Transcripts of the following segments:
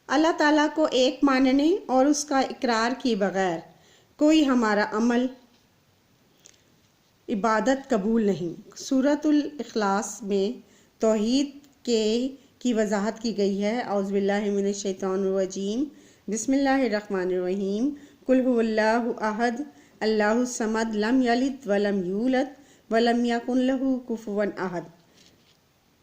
اللہ تعالیٰ کو ایک ماننے اور اس کا اقرار کیے بغیر کوئی ہمارا عمل عبادت قبول نہیں۔ سورۃ الاخلاص میں توحید کی وضاحت کی گئی ہے۔ اعوذ باللہ من الشیطان الرجیم، بسم اللہ الرحمن الرحیم، قل هو اللہ احد اللہ الصمد لم یلد ولم یولد ولم یکن لہ کفوا احد۔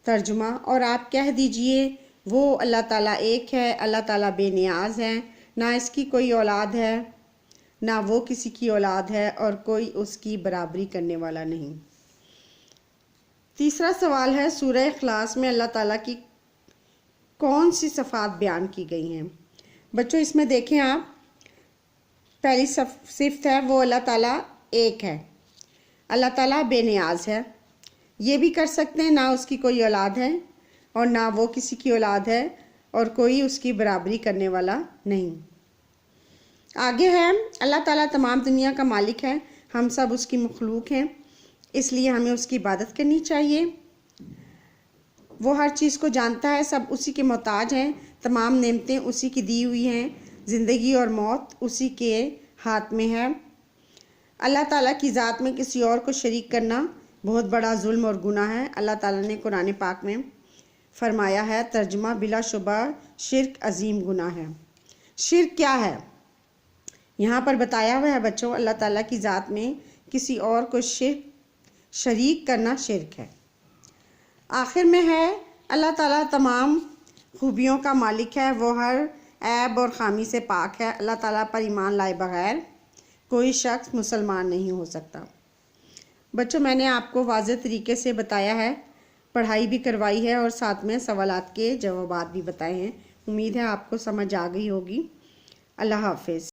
ترجمہ، اور آپ کہہ دیجئے وہ اللہ تعالیٰ ایک ہے، اللہ تعالیٰ بے نیاز ہے، نہ اس کی کوئی اولاد ہے، نہ وہ کسی کی اولاد ہے، اور کوئی اس کی برابری کرنے والا نہیں۔ تیسرا سوال ہے، سورہ اخلاص میں اللہ تعالیٰ کی کون سی صفات بیان کی گئی ہیں؟ بچوں اس میں دیکھیں آپ، پہلی صفت ہے وہ اللہ تعالیٰ ایک ہے، اللہ تعالیٰ بے نیاز ہے، یہ بھی کر سکتے ہیں، نہ اس کی کوئی اولاد ہے اور نہ وہ کسی کی اولاد ہے اور کوئی اس کی برابری کرنے والا نہیں۔ آگے ہے، اللہ تعالیٰ تمام دنیا کا مالک ہے، ہم سب اس کی مخلوق ہیں، اس لیے ہمیں اس کی عبادت کرنی چاہیے۔ وہ ہر چیز کو جانتا ہے، سب اسی کے محتاج ہیں، تمام نعمتیں اسی کی دی ہوئی ہیں، زندگی اور موت اسی کے ہاتھ میں ہے۔ اللہ تعالیٰ کی ذات میں کسی اور کو شریک کرنا بہت بڑا ظلم اور گناہ ہے۔ اللہ تعالیٰ نے قرآن پاک میں فرمایا ہے، ترجمہ، بلا شبہ شرک عظیم گناہ ہے۔ شرک کیا ہے؟ یہاں پر بتایا ہوا ہے بچوں، اللہ تعالیٰ کی ذات میں کسی اور کو شریک کرنا شرک ہے۔ آخر میں ہے، اللہ تعالیٰ تمام خوبیوں کا مالک ہے، وہ ہر عیب اور خامی سے پاک ہے۔ اللہ تعالیٰ پر ایمان لائے بغیر کوئی شخص مسلمان نہیں ہو سکتا۔ بچوں میں نے آپ کو واضح طریقے سے بتایا ہے، پڑھائی بھی کروائی ہے اور ساتھ میں سوالات کے جوابات بھی بتائے ہیں۔ امید ہے آپ کو سمجھ آ گئی ہوگی۔ اللہ حافظ۔